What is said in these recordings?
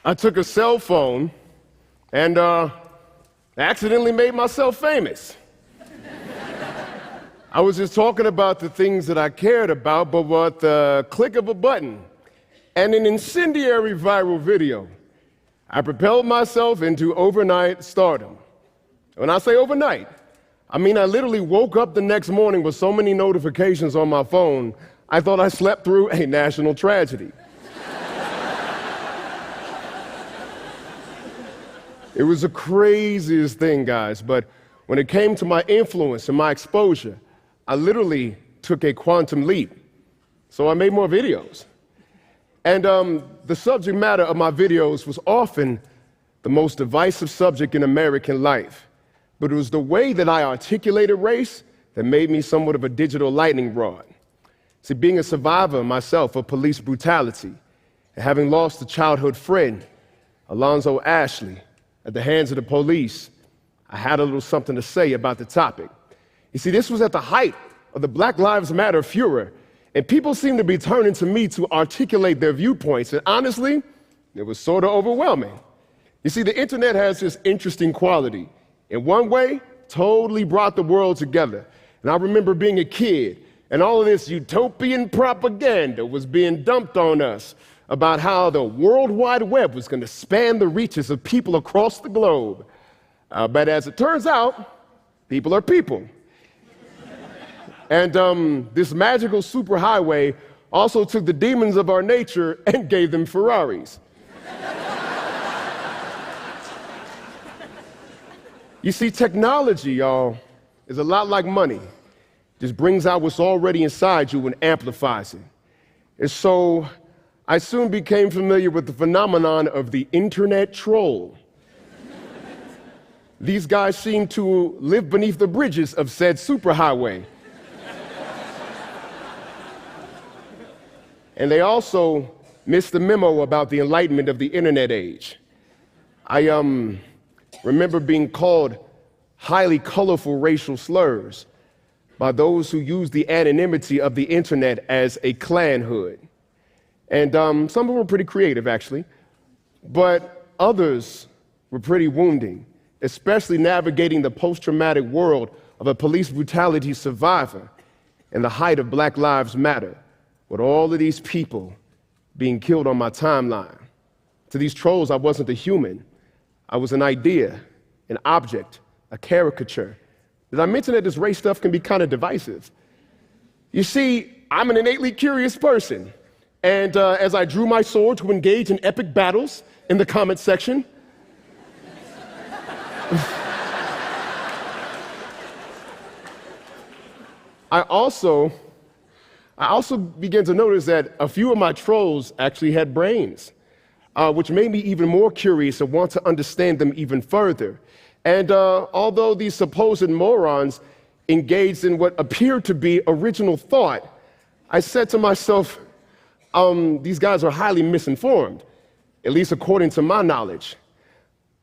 I took a cell phone and accidentally made myself famous. I was just talking about the things that I cared about, but with the click of a button and an incendiary viral video, I propelled myself into overnight stardom. When I say overnight, I mean I literally woke up the next morning with so many notifications on my phone, I thought I slept through a national tragedy. It was the craziest thing, guys, but when it came to my influence and my exposure, I literally took a quantum leap. So I made more videos. And the subject matter of my videos was often the most divisive subject in American life. But it was the way that I articulated race that made me somewhat of a digital lightning rod. See, being a survivor myself of police brutality and having lost a childhood friend, Alonzo Ashley, at the hands of the police, I had a little something to say about the topic. You see, this was at the height of the Black Lives Matter furor, and people seemed to be turning to me to articulate their viewpoints, and honestly, it was sort of overwhelming. You see, the internet has this interesting quality. In one way, totally brought the world together. And I remember being a kid, and all of this utopian propaganda was being dumped on us about how the World Wide Web was going to span the reaches of people across the globe. But as it turns out, people are people. And this magical superhighway also took the demons of our nature and gave them Ferraris. You see, technology, y'all, is a lot like money. It just brings out what's already inside you and amplifies it. And so I soon became familiar with the phenomenon of the internet troll. These guys seem to live beneath the bridges of said superhighway. And they also missed the memo about the enlightenment of the internet age. I remember being called highly colorful racial slurs by those who use the anonymity of the internet as a clan hood. And some of them were pretty creative, actually, but others were pretty wounding, especially navigating the post-traumatic world of a police brutality survivor in the height of Black Lives Matter, with all of these people being killed on my timeline. To these trolls, I wasn't a human. I was an idea, an object, a caricature. Did I mention that this race stuff can be kind of divisive? You see, I'm an innately curious person. And as I drew my sword to engage in epic battles in the comment section, I also began to notice that a few of my trolls actually had brains, which made me even more curious and want to understand them even further. And although these supposed morons engaged in what appeared to be original thought, I said to myself, these guys are highly misinformed, at least according to my knowledge.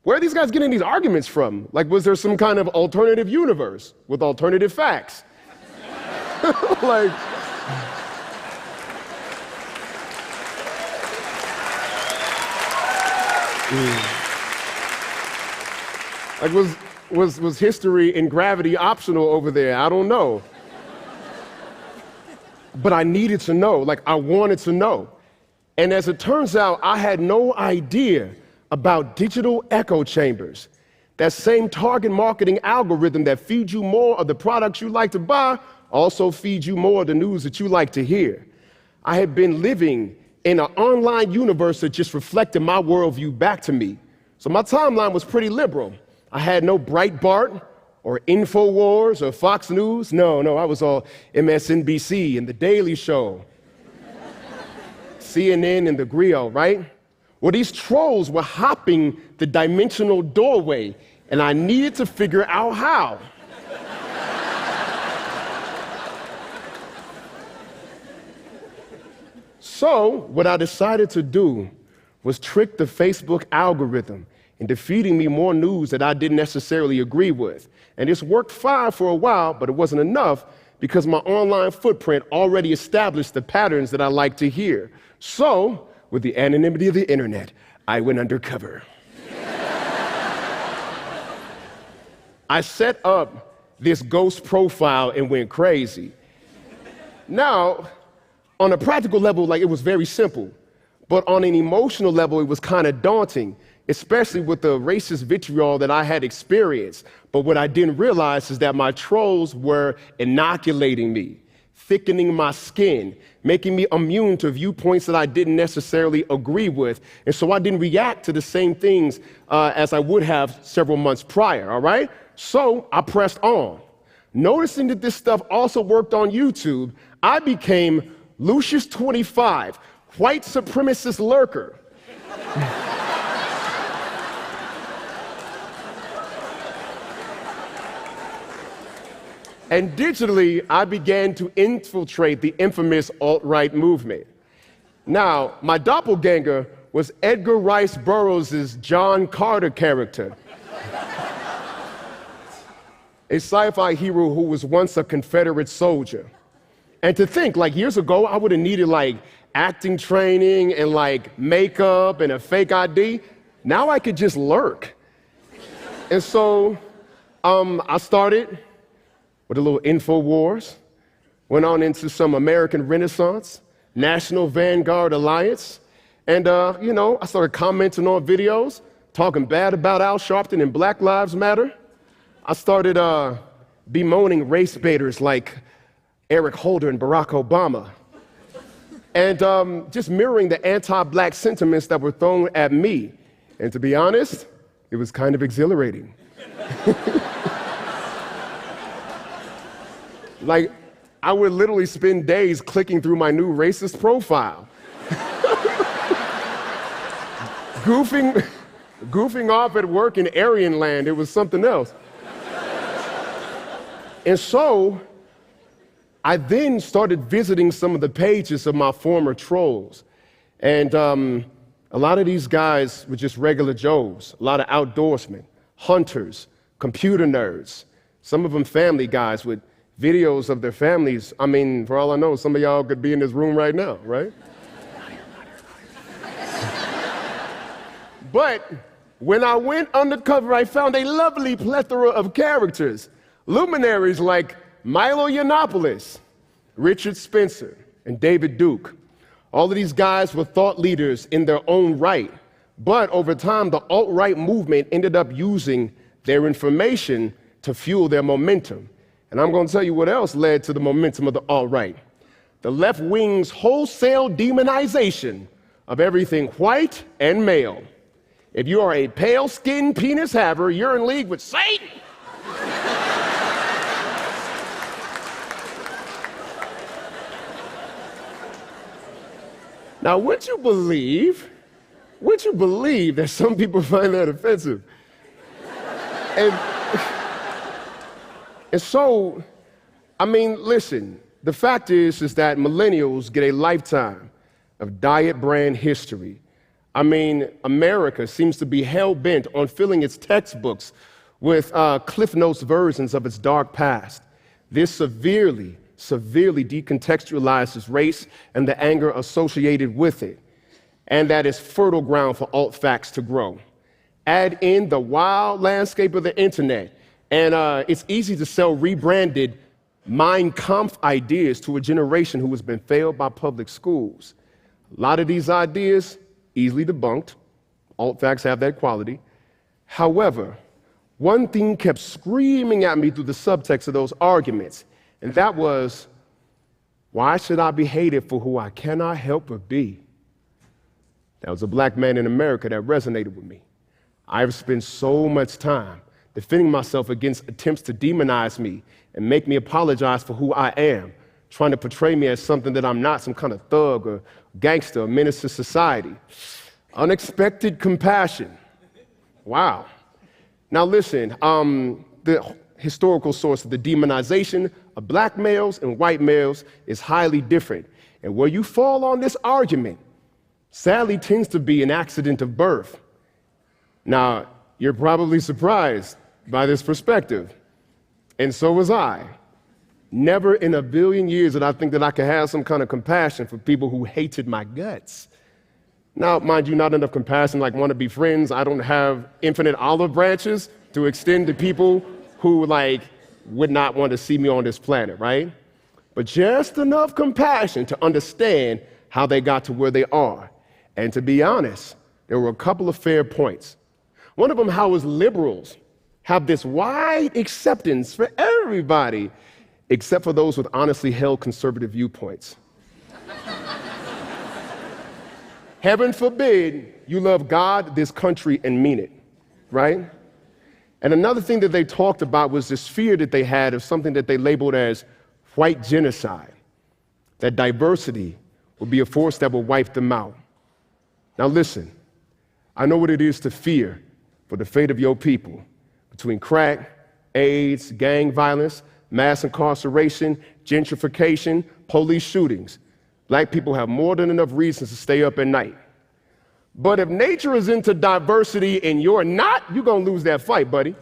Where are these guys getting these arguments from? Like, was there some kind of alternative universe with alternative facts? Like, like was history and gravity optional over there? I don't know. But I needed to know, like I wanted to know. And as it turns out, I had no idea about digital echo chambers. That same target marketing algorithm that feeds you more of the products you like to buy also feeds you more of the news that you like to hear. I had been living in an online universe that just reflected my worldview back to me. So my timeline was pretty liberal. I had no Breitbart or InfoWars or Fox News. No, I was all MSNBC and The Daily Show, CNN and The Griot, right? Well, these trolls were hopping the dimensional doorway, and I needed to figure out how. So what I decided to do was trick the Facebook algorithm into feeding me more news that I didn't necessarily agree with. And this worked fine for a while, but it wasn't enough because my online footprint already established the patterns that I like to hear. So, with the anonymity of the internet, I went undercover. I set up this ghost profile and went crazy. Now, on a practical level, like, it was very simple. But on an emotional level, it was kind of daunting, especially with the racist vitriol that I had experienced. But what I didn't realize is that my trolls were inoculating me, thickening my skin, making me immune to viewpoints that I didn't necessarily agree with. And so I didn't react to the same things as I would have several months prior, all right? So I pressed on. Noticing that this stuff also worked on YouTube, I became Lucius25, white supremacist lurker. And digitally, I began to infiltrate the infamous alt-right movement. Now, my doppelganger was Edgar Rice Burroughs' John Carter character, a sci-fi hero who was once a Confederate soldier. And to think, like, years ago, I would have needed, like, acting training and, like, makeup and a fake ID. Now I could just lurk. And so I started with a little InfoWars, went on into some American Renaissance, National Vanguard Alliance, and, I started commenting on videos, talking bad about Al Sharpton and Black Lives Matter. I started bemoaning race baiters like Eric Holder and Barack Obama, and just mirroring the anti-black sentiments that were thrown at me. And to be honest, it was kind of exhilarating. Like, I would literally spend days clicking through my new racist profile, goofing off at work in Aryan land. It was something else. And so I then started visiting some of the pages of my former trolls. And a lot of these guys were just regular Joes, a lot of outdoorsmen, hunters, computer nerds, some of them family guys with videos of their families. I mean, for all I know, some of y'all could be in this room right now, right? But when I went undercover, I found a lovely plethora of characters. Luminaries like Milo Yiannopoulos, Richard Spencer, and David Duke. All of these guys were thought leaders in their own right. But over time, the alt-right movement ended up using their information to fuel their momentum. And I'm going to tell you what else led to the momentum of the alt-right. The left wing's wholesale demonization of everything white and male. If you are a pale-skinned penis haver, you're in league with Satan. Now, would you believe that some people find that offensive? And so, I mean, listen, the fact is that millennials get a lifetime of diet brand history. I mean, America seems to be hell-bent on filling its textbooks with Cliff Notes versions of its dark past. This severely decontextualizes race and the anger associated with it. And that is fertile ground for alt-facts to grow. Add in the wild landscape of the internet, and it's easy to sell rebranded Mein Kampf ideas to a generation who has been failed by public schools. A lot of these ideas, easily debunked. Alt-facts have that quality. However, one thing kept screaming at me through the subtext of those arguments, and that was, why should I be hated for who I cannot help but be? That was a black man in America that resonated with me. I've spent so much time defending myself against attempts to demonize me and make me apologize for who I am, trying to portray me as something that I'm not, some kind of thug or gangster, or menace to society. Unexpected compassion. Wow. Now listen, the historical source of the demonization of black males and white males is highly different. And where you fall on this argument, sadly tends to be an accident of birth. Now, you're probably surprised by this perspective, and so was I. Never in a billion years did I think that I could have some kind of compassion for people who hated my guts. Now, mind you, not enough compassion, like want to be friends. I don't have infinite olive branches to extend to people who would not want to see me on this planet, right? But just enough compassion to understand how they got to where they are. And to be honest, there were a couple of fair points. One of them, how as liberals have this wide acceptance for everybody, except for those with honestly held conservative viewpoints. Heaven forbid you love God, this country, and mean it, right? And another thing that they talked about was this fear that they had of something that they labeled as white genocide, that diversity would be a force that will wipe them out. Now listen, I know what it is to fear for the fate of your people. Between crack, AIDS, gang violence, mass incarceration, gentrification, police shootings, Black people have more than enough reasons to stay up at night. But if nature is into diversity and you're not, you're gonna lose that fight, buddy.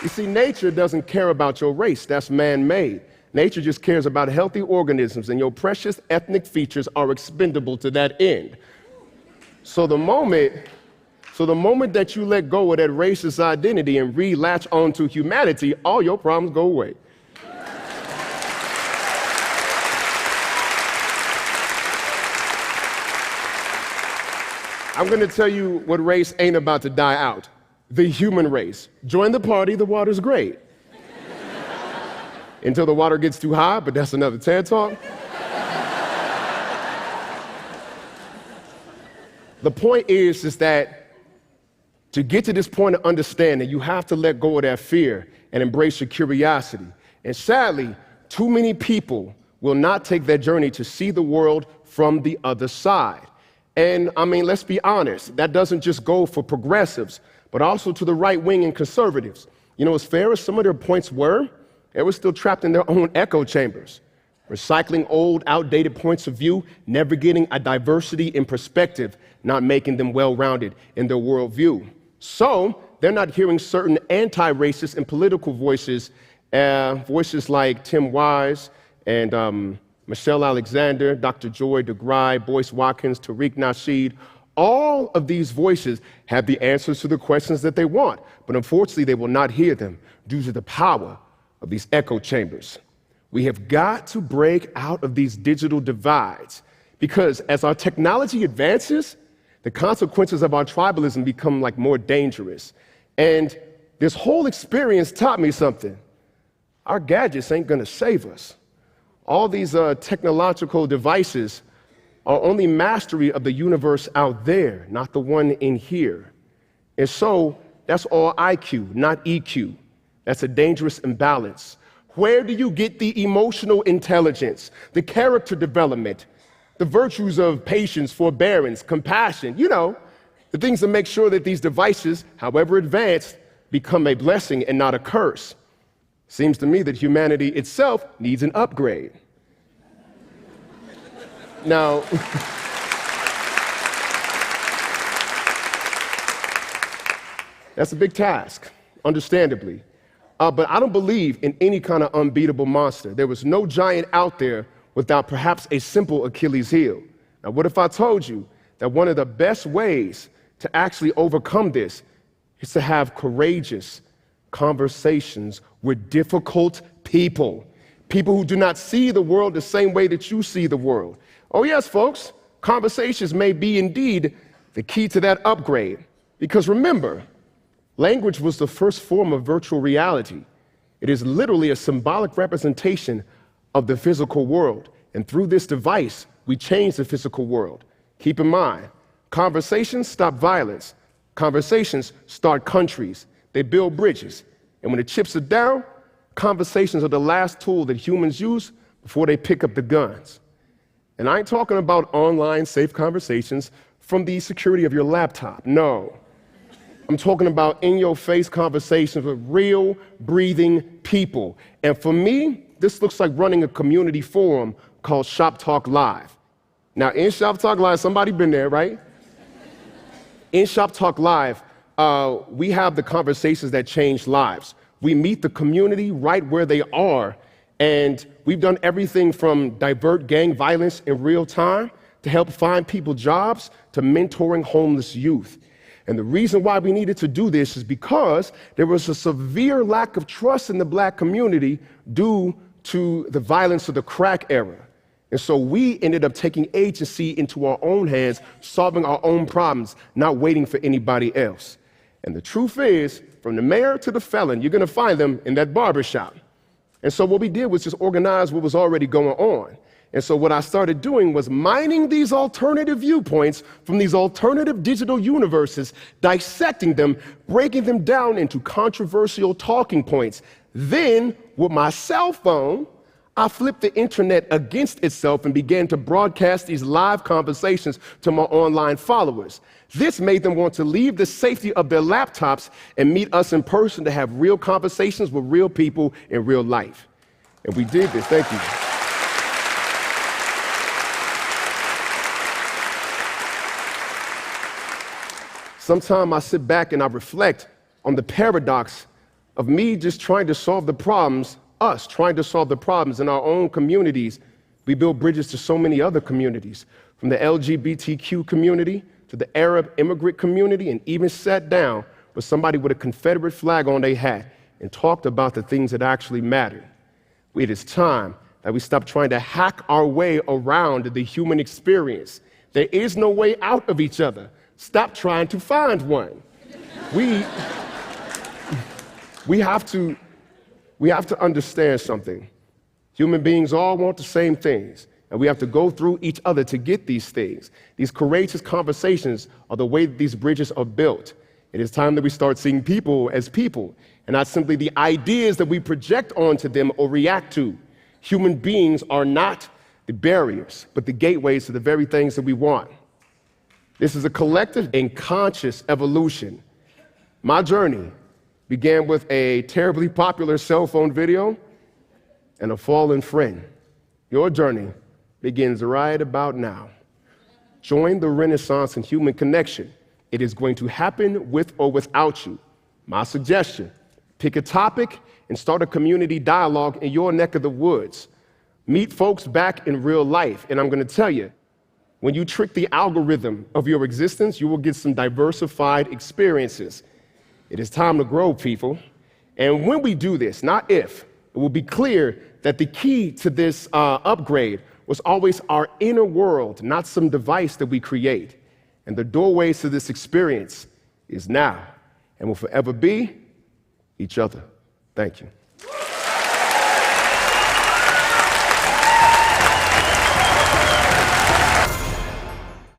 You see, nature doesn't care about your race. That's man-made. Nature just cares about healthy organisms, and your precious ethnic features are expendable to that end. So the moment that you let go of that racist identity and re-latch onto humanity, all your problems go away. I'm gonna tell you what race ain't about to die out. The human race. Join the party, the water's great. Until the water gets too high, but that's another TED Talk. The point is that to get to this point of understanding, you have to let go of that fear and embrace your curiosity. And sadly, too many people will not take that journey to see the world from the other side. And I mean, let's be honest, that doesn't just go for progressives, but also to the right wing and conservatives. You know, as fair as some of their points were, they were still trapped in their own echo chambers, recycling old, outdated points of view, never getting a diversity in perspective, not making them well-rounded in their worldview. So they're not hearing certain anti-racist and political voices, voices like Tim Wise and Michelle Alexander, Dr. Joy DeGruy, Boyce Watkins, Tariq Nasheed. All of these voices have the answers to the questions that they want, but unfortunately they will not hear them due to the power of these echo chambers. We have got to break out of these digital divides because as our technology advances, the consequences of our tribalism become more dangerous. And this whole experience taught me something. Our gadgets ain't gonna save us. All these technological devices are only mastery of the universe out there, not the one in here. And so that's all IQ, not EQ. That's a dangerous imbalance. Where do you get the emotional intelligence, the character development, the virtues of patience, forbearance, compassion, the things that make sure that these devices, however advanced, become a blessing and not a curse? Seems to me that humanity itself needs an upgrade. Now, that's a big task, understandably. But I don't believe in any kind of unbeatable monster. There was no giant out there without perhaps a simple Achilles heel. Now, what if I told you that one of the best ways to actually overcome this is to have courageous conversations with difficult people, people who do not see the world the same way that you see the world? Oh yes, folks, conversations may be indeed the key to that upgrade. Because remember, language was the first form of virtual reality. It is literally a symbolic representation of the physical world. And through this device, we change the physical world. Keep in mind, conversations stop violence. Conversations start countries. They build bridges. And when the chips are down, conversations are the last tool that humans use before they pick up the guns. And I ain't talking about online safe conversations from the security of your laptop. No. I'm talking about in-your-face conversations with real, breathing people. And for me, this looks like running a community forum called Shop Talk Live. Now, in Shop Talk Live, somebody been there, right? In Shop Talk Live, we have the conversations that change lives. We meet the community right where they are, and we've done everything from divert gang violence in real time to help find people jobs to mentoring homeless youth. And the reason why we needed to do this is because there was a severe lack of trust in the Black community due to the violence of the crack era. And so we ended up taking agency into our own hands, solving our own problems, not waiting for anybody else. And the truth is, from the mayor to the felon, you're gonna find them in that barbershop. And so what we did was just organize what was already going on. And so what I started doing was mining these alternative viewpoints from these alternative digital universes, dissecting them, breaking them down into controversial talking points. Then, with my cell phone, I flipped the internet against itself and began to broadcast these live conversations to my online followers. This made them want to leave the safety of their laptops and meet us in person to have real conversations with real people in real life. And we did this. Thank you. Sometimes I sit back and I reflect on the paradox of me just trying to solve the problems, us trying to solve the problems in our own communities. We build bridges to so many other communities, from the LGBTQ community to the Arab immigrant community, and even sat down with somebody with a Confederate flag on their hat and talked about the things that actually mattered. It is time that we stop trying to hack our way around the human experience. There is no way out of each other. Stop trying to find one. We have to understand something. Human beings all want the same things, and we have to go through each other to get these things. These courageous conversations are the way that these bridges are built. It is time that we start seeing people as people, and not simply the ideas that we project onto them or react to. Human beings are not the barriers, but the gateways to the very things that we want. This is a collective and conscious evolution. My journey began with a terribly popular cell phone video and a fallen friend. Your journey begins right about now. Join the Renaissance in human connection. It is going to happen with or without you. My suggestion, pick a topic and start a community dialogue in your neck of the woods. Meet folks back in real life, and I'm going to tell you, when you trick the algorithm of your existence, you will get some diversified experiences. It is time to grow, people. And when we do this, not if, it will be clear that the key to this upgrade was always our inner world, not some device that we create. And the doorways to this experience is now and will forever be each other. Thank you.